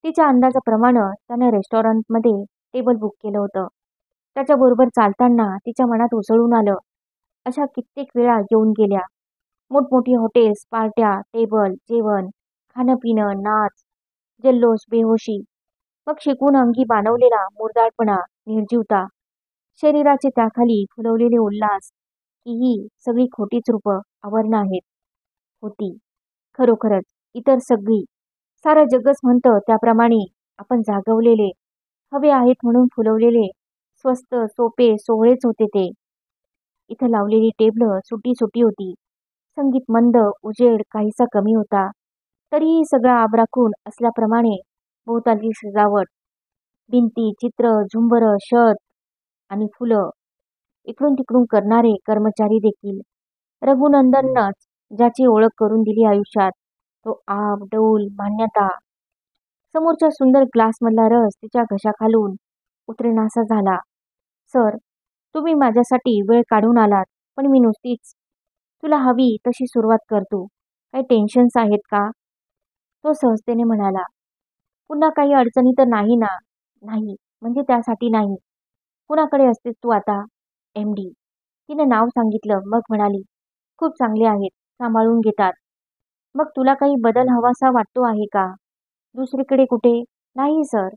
तिच्या अंदाजाप्रमाणे त्याने रेस्टॉरंटमध्ये टेबल बुक केलं होतं. त्याच्याबरोबर चालताना तिच्या मनात उसळून आलं. अशा कित्येक वेळा येऊन गेल्या. मोठमोठी हॉटेल्स, पार्ट्या, टेबल, जेवण, खाणं पिणं, नाच, जल्लोष, बेहोशी. मग शिकून अंगी बाणवलेला मुरदाळपणा, निर्जीवता, शरीराचे त्याखाली फुलवलेले उल्हास, की ही सगळी खोटीच रूपं, आवरणं आहेत. होती खरोखरच इतर सगळी. सारं जगच म्हणतं त्याप्रमाणे आपण जागवलेले, हवे आहेत म्हणून फुलवलेले स्वस्त, सोपे सोहळेच होते ते. इथं लावलेली टेबलं सुटी सुटी होती. संगीत मंद, उजेड काहीसा कमी होता. तरीही सगळं आबराखून असल्याप्रमाणे भोवताली सजावट, भिंती, चित्र, झुंबरं, छत, आणि फुलं इकडून तिकडून करणारे कर्मचारी देखील. रघुनंदननंच ज्याची ओळख करून दिली आयुष्यात, तो आब, डौल, मान्यता. समोरच्या सुंदर ग्लासमधला रस तिच्या घशाखालून उतरेनासा झाला. सर, तुम्ही माझ्यासाठी वेळ काढून आलात, पण मी नुसतीच तुला हवी तशी सुरुवात करतो. काही टेन्शन्स आहेत का? तो सहजतेने म्हणाला. पुन्हा काही अडचणी तर नाही ना? नाही, म्हणजे त्यासाठी नाही. कुणाकडे असतेस तू आता? MD. तिने नाव सांगितलं, मग म्हणाली, खूप चांगले आहेत, सांभाळून घेतात. मग तुला काही बदल हवासा वाटतो आहे का? दुसरीकडे कुठे? नाही सर.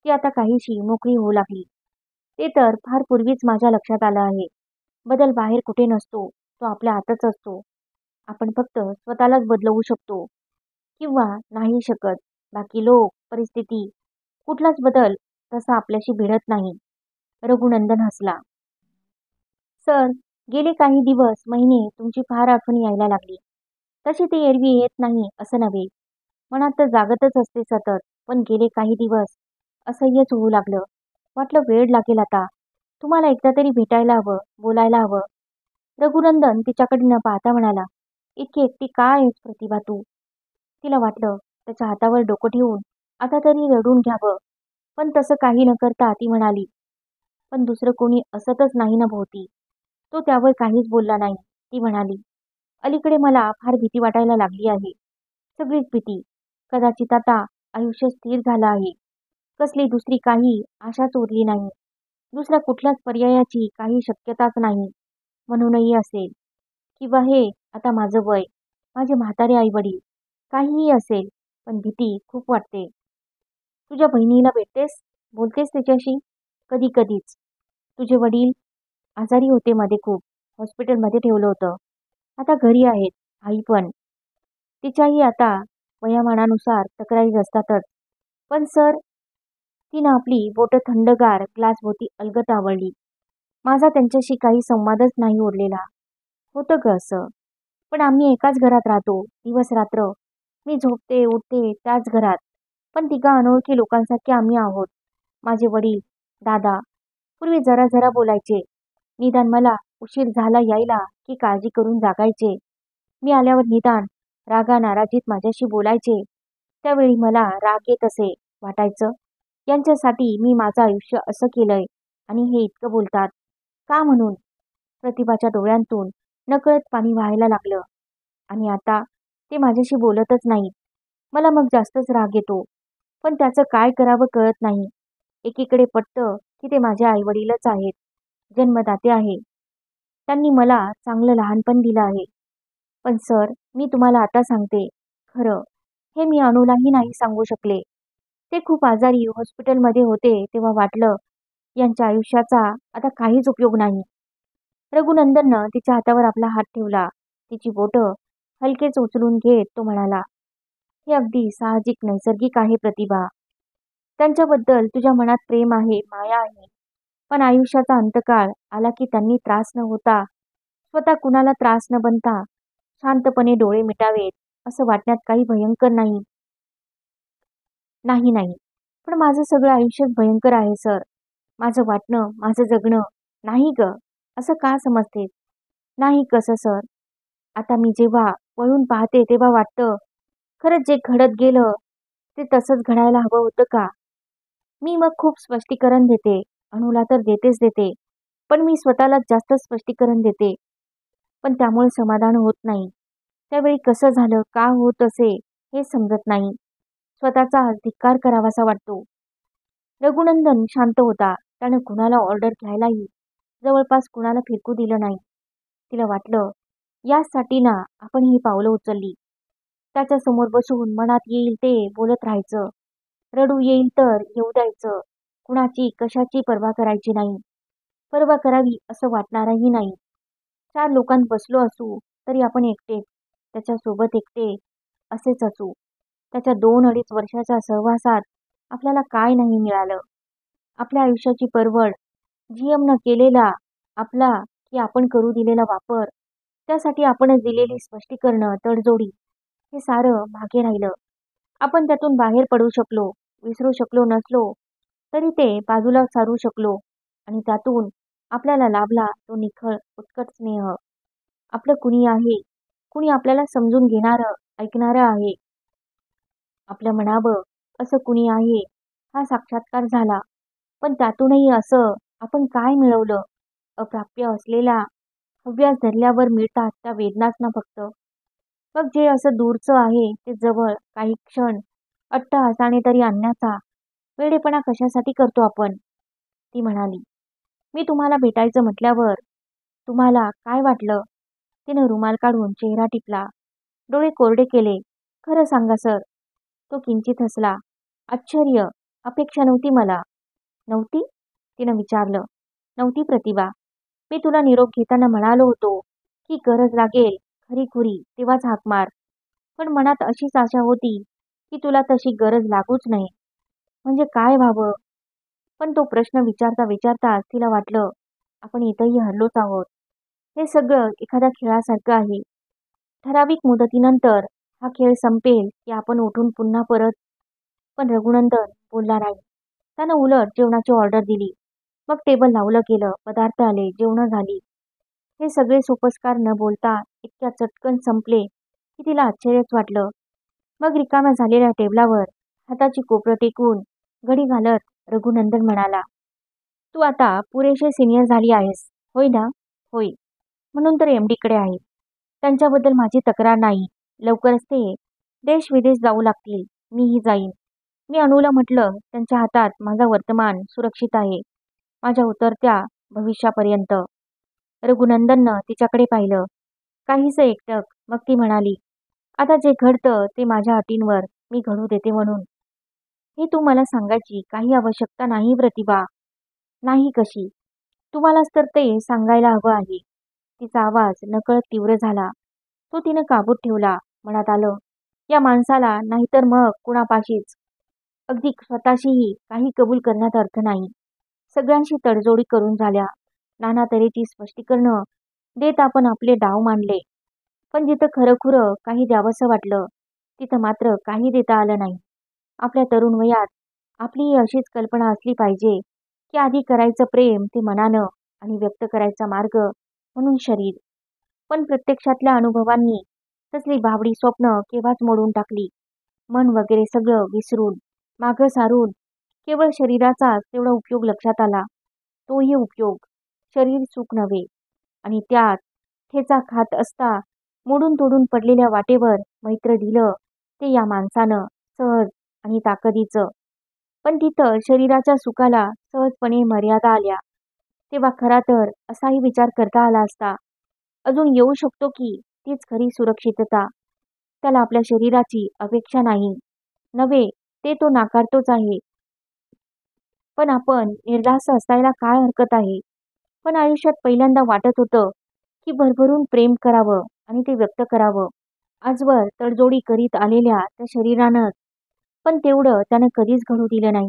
ती आता काहीशी मोकळी होऊ लागली. ते तर फार पूर्वीच माझ्या लक्षात आलं आहे. बदल बाहेर कुठे नसतो, तो आपल्या आतच असतो. आपण फक्त स्वतःलाच बदलवू शकतो किंवा नाही शकत. बाकी लोक, परिस्थिती, कुठलाच बदल तसा आपल्याशी भिडत नाही. रघुनंदन हसला. सर, गेले काही दिवस, महिने तुमची फार आठवण यायला लागली. तशी ती एरवी येत नाही असं नव्हे. मनात तर जागतच असते सतत. पण गेले काही दिवस असह्यच होऊ लागलं. वाटलं वेळ लागेल आता. तुम्हाला एकदा तरी भेटायला हवं, बोलायला हवं. रघुनंदन तिच्याकडे न पाहता म्हणाला, इतकी एकटी का आहेस प्रतिभा तू? तिला वाटलं त्याच्या हातावर डोकं ठेवून आता तरी रडून घ्यावं. पण तसं काही न करता ती म्हणाली, पण दुसरं कोणी असतच नाही ना भोवती. तो त्यावर काहीच बोलला नाही. ती म्हणाली, अलीकडे मला फार भीती वाटायला लागली आहे. सगळीच भीती. कदाचित आता आयुष्य स्थिर झालं आहे. कसली दुसरी काही आशाच उरली नाही. दुसऱ्या कुठल्याच पर्यायाची काही शक्यताच नाही. म्हणूनही असेल, किंवा हे आता माझं वय, माझे म्हातारे आई वडील, काहीही असेल, पण भीती खूप वाटते. तुझ्या बहिणीला भेटतेस? बोलतेस तिच्याशी? कधी कधीच. तुझे वडील आजारी होते मध्ये खूप. हॉस्पिटलमध्ये ठेवलं होतं. आता घरी आहेत. आई पण. तिच्याही आता वयामानानुसार तक्रारी असतातच. पण सर, तिनं आपली बोटं थंडगार ग्लासभोवती अलगद आवळली. माझा त्यांच्याशी काही संवादच नाही उरलेला. होतं ग असं. पण आम्ही एकाच घरात राहतो, दिवस रात्र. मी झोपते, उठते त्याच घरात. पण तिघा अनोळखी लोकांसारखे आम्ही आहोत. माझे वडील, दादा, पूर्वी जरा जरा बोलायचे. निदान मला उशीर झाला यायला की काळजी करून जागायचे. मी आल्यावर निदान रागा नाराजीत माझ्याशी बोलायचे. त्यावेळी मला राग येत असे. वाटायचं, यांच्यासाठी मी माझं आयुष्य असं केलंय आणि हे इतकं बोलतात का म्हणून. प्रतिभाच्या डोळ्यांतून नकळत पाणी व्हायला लागलं. आणि आता ते माझ्याशी बोलतच नाहीत. मला मग जास्तच राग येतो. पण त्याचं काय करावं कळत नाही. एकीकडे पटतं की ते माझे आईवडीलच आहेत, जन्मदाते आहे. त्यांनी मला चांगलं लहानपण दिलं आहे. पण सर, मी तुम्हाला आता सांगते खरं, हे मी अणूलाही नाही सांगू शकले. ते खूप आजारी हॉस्पिटलमध्ये होते तेव्हा वाटलं यांच्या आयुष्याचा आता काहीच उपयोग नाही. रघुनंदननं तिच्या हातावर आपला हात ठेवला. तिची बोटं हलकेच उचलून घेत तो म्हणाला, हे अगदी साहजिक नैसर्गिक आहे प्रतिभा. त्यांच्याबद्दल तुझ्या मनात प्रेम आहे, माया आहे. पण आयुष्याचा अंतकाळ आला की त्यांनी त्रास न होता, स्वतः कुणाला त्रास न बनता शांतपणे डोळे मिटावेत असं वाटण्यात काही भयंकर नाही. नाही नाही, पण माझं सगळं आयुष्यच भयंकर आहे सर. माझं वाटणं, माझं जगणं. नाही ग, असं का समजतेस? नाही कसं सर? आता मी जेव्हा वळून पाहते तेव्हा वाटतं, खरंच जे घडत गेलं ते तसंच घडायला हवं होतं का? मी मग खूप स्पष्टीकरण देते, अणूला तर देते, पण मी स्वतःला जास्त स्पष्टीकरण देते. पण त्यामुळे समाधान होत नाही. त्यावेळी कसं झालं, का होत असे हे समजत नाही. स्वतःचा धिक्कार करावासा वाटतो. रघुनंदन शांत होता. त्याने कुणाला ऑर्डर घ्यायलाही जवळपास कुणाला फिरकू दिलं नाही. तिला वाटलं, यासाठी ना आपण ही पावलं उचलली. त्याच्या समोर बसून मनात येईल ते बोलत राहायचं. रडू येईल तर येऊ द्यायचं. कुणाची कशाची पर्वा करायची नाही. पर्वा करावी असं वाटणारही नाही. 4 लोकांत बसलो असू तरी आपण एकटेच, त्याच्यासोबत एकटे असेच असू. त्याच्या 2-2.5 वर्षाच्या सहवासात आपल्याला काय नाही मिळालं. आपल्या आयुष्याची परवड, GM न केलेला आपला की आपण करू दिलेला वापर, त्यासाठी आपणच दिलेली स्पष्टीकरणं, तडजोडी, हे सारं मागे राहिलं. आपण त्यातून बाहेर पडू शकलो, विसरू शकलो नसलो तरी ते बाजूला सारू शकलो. आणि त्यातून आपल्याला लाभला तो निखळ उत्कट स्नेह. आपलं कुणी आहे, कुणी आपल्याला समजून घेणारं, ऐकणारं आहे. आपलं म्हणावं असं कुणी आहे, हा साक्षात्कार झाला. पण त्यातूनही असं आपण काय मिळवलं? अप्राप्य असलेल्या हव्यास धरल्यावर मिळतात त्या वेदनाच ना फक्त. मग जे असं दूरचं आहे ते जवळ काही क्षण अट्टहासाने तरी आणण्याचा वेडेपणा कशासाठी करतो आपण? ती म्हणाली. मी तुम्हाला भेटायचं म्हटल्यावर तुम्हाला काय वाटलं? तिने रुमाल काढून चेहरा टिपला, डोळे कोरडे केले. खरं सांगा सर. तो किंचित हसला. आश्चर्य, अपेक्षा नव्हती मला. नव्हती? तिनं विचारलं. नव्हती प्रतिभा. मी तुला निरोप घेताना म्हणालो होतो की गरज लागेल खरीखुरी तेव्हाच हाक मार. पण मनात अशीच आशा होती की तुला तशी गरज लागूच नये. म्हणजे काय व्हावं? पण तो प्रश्न विचारता विचारताच तिला वाटलं आपण इथंही हरलोच आहोत. हे सगळं एखाद्या खेळासारखं आहे. ठराविक मुदतीनंतर हा खेळ संपेल की आपण उठून पुन्हा परत. पण रघुनंदन बोलला नाही. त्यानं उलट जेवणाची ऑर्डर दिली. मग टेबल लावलं गेलं, पदार्थ आले, जेवणं झाली. हे सगळे सोपस्कार न बोलता इतक्या चटकन संपले की तिला आश्चर्यच वाटलं. मग रिकाम्या झालेल्या टेबलावर हाताची कोपरं टेकून घडी घालत रघुनंदन म्हणाला, तू आता पुरेशे सिनियर झाली आहेस, होय ना? होय. म्हणून तर MD कडे आहे. त्यांच्याबद्दल माझी तक्रार नाही. लवकरच ते देश विदेश जाऊ लागतील. मीही जाईन. मी अणूला म्हटलं त्यांच्या हातात माझा वर्तमान सुरक्षित आहे, माझ्या उतरत्या भविष्यापर्यंत. रघुनंदननं तिच्याकडे पाहिलं. काहीसं एकटक. मग ती म्हणाली, आता जे घडतं ते माझ्या अटींवर मी घडू देते म्हणून. हे तू मला सांगायची काही आवश्यकता नाही प्रतिभा. नाही कशी? तुम्हालाच तर ते सांगायला हवं आहे. तिचा आवाज नकळत तीव्र झाला. तो तिनं काबूत ठेवला. मनात आलं, या माणसाला नाहीतर मग कुणापाशीच अगदी स्वतःशीही काही कबूल करण्यात अर्थ नाही. सगळ्यांशी तडजोडी करून झाल्या. नाना तऱ्हेची स्पष्टीकरणं देत आपण आपले डाव मांडले. पण जिथं खरंखुरं काही द्यावंसं वाटलं तिथं मात्र काही देता आलं नाही. आपल्या तरुण वयात आपलीही अशीच कल्पना असली पाहिजे की आधी करायचं प्रेम ते मनानं आणि व्यक्त करायचा मार्ग म्हणून शरीर. पण प्रत्यक्षातल्या अनुभवांनी तसली भाबडी स्वप्न केव्हाच मोडून टाकली. मन वगैरे सगळं विसरून, मागं सारून केवळ शरीराचाच तेवढा उपयोग लक्षात आला. तोही उपयोग शरीर सुख नव्हे. आणि त्यात ठेचा खात असता मोडून तोडून पडलेल्या वाटेवर मैत्र दिलं ते या माणसानं, सहज आणि ताकदीचं. पण तिथं शरीराच्या सुखाला सहजपणे मर्यादा आल्या. तेव्हा खरा तर असाही विचार करता आला असता, अजून येऊ शकतो की तीच खरी सुरक्षितता. त्याला आपल्या शरीराची अपेक्षा नाही, नव्हे ते तो नाकारतोच आहे. पण आपण निर्धास्त असायला काय हरकत आहे? पण आयुष्यात पहिल्यांदा वाटत होतं की भरभरून प्रेम करावं आणि ते व्यक्त करावं. आजवर तडजोडी करीत आलेल्या त्या शरीरानं. पण तेवढं त्यानं कधीच घडू दिलं नाही.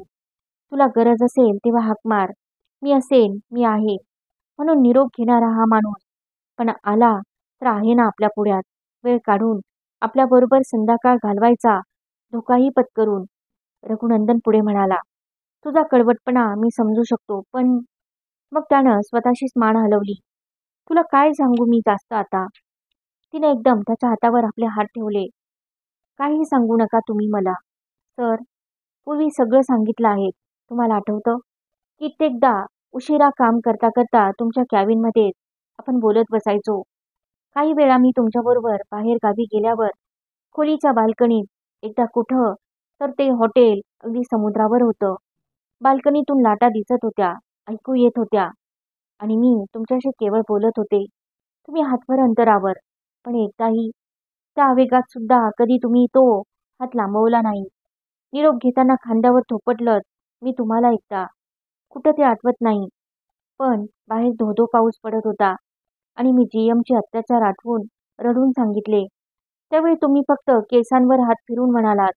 तुला गरज असेल तेव्हा हाक मार. मी असेन, मी आहे. म्हणून निरोप घेणारा हा माणूस. पण आला तर आहे ना आपल्या पुढ्यात, वेळ काढून आपल्याबरोबर संध्याकाळ घालवायचा, धोकाही पत्करून. रघुनंदन पुढे म्हणाला, तुझा कडवटपणा मी समजू शकतो, पण मग त्यानं स्वतःशीच मान हलवली. तुला काय सांगू मी जास्त आता? तिने एकदम त्याच्या हातावर आपले हात ठेवले. काही सांगू नका तुम्ही मला. सर, पूर्वी सगळं सांगितलं आहे. तुम्हाला आठवतं? कित्येकदा उशिरा काम करता करता तुमच्या कॅबिनमध्येच आपण बोलत बसायचो. काही वेळा मी तुमच्याबरोबर बाहेर गावी गेल्यावर खोलीच्या बाल्कनीत, एकदा कुठं तर ते हॉटेल अगदी समुद्रावर होतं. बाल्कनीतून लाटा दिसत होत्या, ऐकू येत होत्या. आणि मी तुमच्याशी केवळ बोलत होते. तुम्ही हातभर अंतरावर. पण एकदाही त्या आवेगात सुद्धा कधी तुम्ही तो हात लांबवला नाही. निरोप घेताना खांद्यावर थोपटलत मी तुम्हाला एकदा. कुठं ते आठवत नाही. पण बाहेर धोधो पाऊस पडत होता आणि मी GMचे अत्याचार आठवून रडून सांगितले. त्यावेळी तुम्ही फक्त केसांवर हात फिरून म्हणालात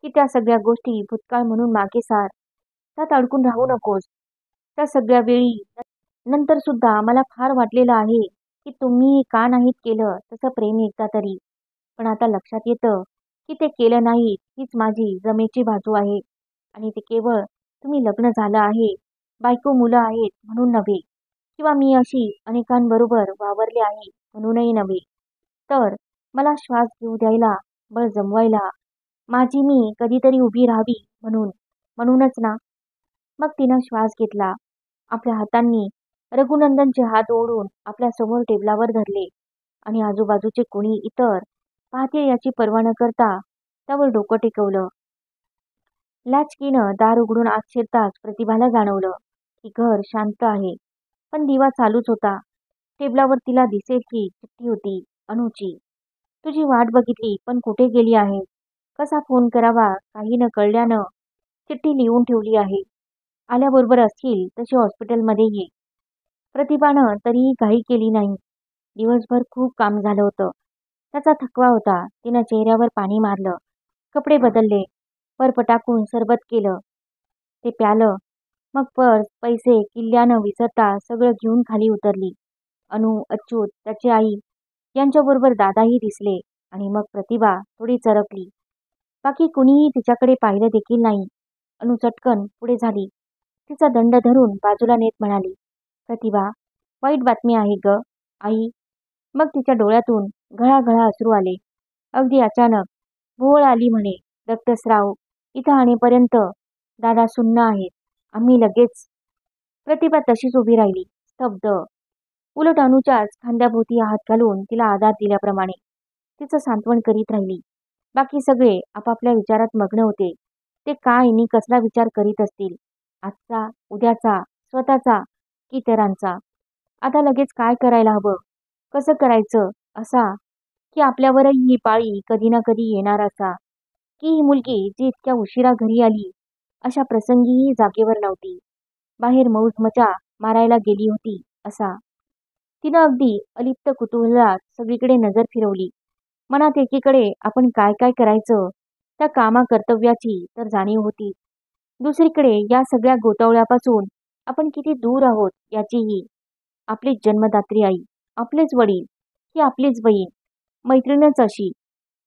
की त्या सगळ्या गोष्टी भूतकाळ म्हणून मागे सार. त्यात अडकून राहू नकोस. त्या सगळ्या वेळी नंतर सुद्धा मला फार वाटलेलं आहे की तुम्ही का नाहीत केलं तसं प्रेम एकदा तरी. पण आता लक्षात येतं की ते केलं नाही हीच माझी जमेची बाजू आहे. आणि ते केवळ तुम्ही लग्न झालं आहे बायको मुलं आहेत म्हणून नव्हे, किंवा मी अशी अनेकांबरोबर वावरले आहे म्हणूनही नव्हे, तर मला श्वास घेऊ द्यायला, बळ जमवायला, माझी मी कधीतरी उभी राहावी म्हणूनच ना. मग तिनं श्वास घेतला. आपल्या हातांनी रघुनंदनचे हात ओढून आपल्या समोर टेबलावर धरले आणि आजूबाजूचे कोणी इतर पाहतील याची पर्वा न करता त्यावर डोकं टेकवलं. लॅचकीनं दार उघडून आत शिरताच प्रतिभाला जाणवलं की घर शांत आहे, पण दिवा चालूच होता. टेबलावर तिला दिसेल की चिठ्ठी होती, अनुची. तुझी वाट बघितली पण कुठे गेली आहे? कसा फोन करावा काही न कळल्यानं चिठ्ठी लिहून ठेवली आहे. आल्याबरोबर असतील तशी हॉस्पिटलमध्ये ये. प्रतिभानं तरीही घाई केली नाही. दिवसभर खूप काम झालं होतं. त्याचा थकवा होता. तिनं चेहऱ्यावर पाणी मारलं, कपडे बदलले, बर्फ टाकून सरबत केलं. ते प्यालं. मग पर्स, पैसे किल्ल्यानं विसरता सगळं घेऊन खाली उतरली. अनु, अच्युत, त्याची आई यांच्याबरोबर दादाही दिसले आणि मग प्रतिभा थोडी चरकली. बाकी कुणीही तिच्याकडे पाहिलं देखील नाही. अनु चटकन पुढे झाली. तिचा दंड धरून बाजूला नेत म्हणाली, प्रतिभा, वाईट बातमी आहे ग आई. मग तिच्या डोळ्यातून घळाघळा अश्रू आले. अगदी अचानक भोवळ आली म्हणे. रक्तस्राव इथं आणेपर्यंत दादा सुन्न आहेत. आम्ही लगेच. प्रतिभा तशीच उभी राहिली, स्तब्ध. उलट अनुच्याच खांद्याभोवती हात घालून तिला आधार दिल्याप्रमाणे तिचं सांत्वन करीत राहिली. बाकी सगळे आपापल्या विचारात मग्न होते. ते काय नि कसला विचार करीत असतील, आजचा, उद्याचा, स्वतःचा की इतरांचा? आता लगेच काय करायला हवं, कसं करायचं, असा की आपल्यावरही ही पाळी कधी ना कधी येणार असा, की ही मुलगी जी इतक्या उशिरा घरी आली अशा प्रसंगीही जागेवर नव्हती, बाहेर मौज मजा मारायला गेली होती असा. तिनं अगदी अलिप्त कुतूहलात सगळीकडे नजर फिरवली. मनात एकीकडे आपण काय काय करायचं त्या कामा कर्तव्याची तर जाणीव होती, दुसरीकडे या सगळ्या गोतावळ्यापासून आपण किती दूर आहोत याचीही. आपलीच जन्मदात्री आई, आपलेच वडील, ही आपलीच बहीण, मैत्रीणच अशी,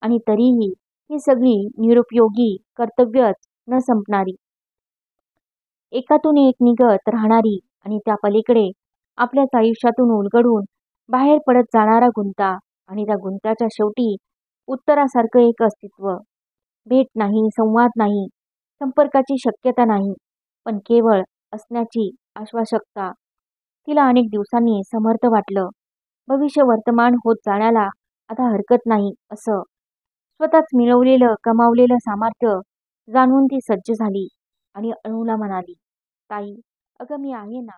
आणि तरीही ही सगळी निरुपयोगी कर्तव्यच न संपणारी, एकातून एक निघत राहणारी आणि त्या पलीकडे आपल्याच आयुष्यातून उलगडून बाहेर पडत जाणारा गुंता, आणि त्या गुंत्याच्या शेवटी उत्तरासारखं एक अस्तित्व. भेट नाही, संवाद नाही, संपर्काची शक्यता नाही, पण केवळ असण्याची आश्वासकता. तिला अनेक दिवसांनी समर्थ वाटलं. भविष्य वर्तमान होत जाण्याला आता हरकत नाही असं. स्वतःच मिळवलेलं कमावलेलं सामर्थ्य जाणून ती सज्ज झाली आणि अणूला म्हणाली, ताई, अगं मी आहे ना.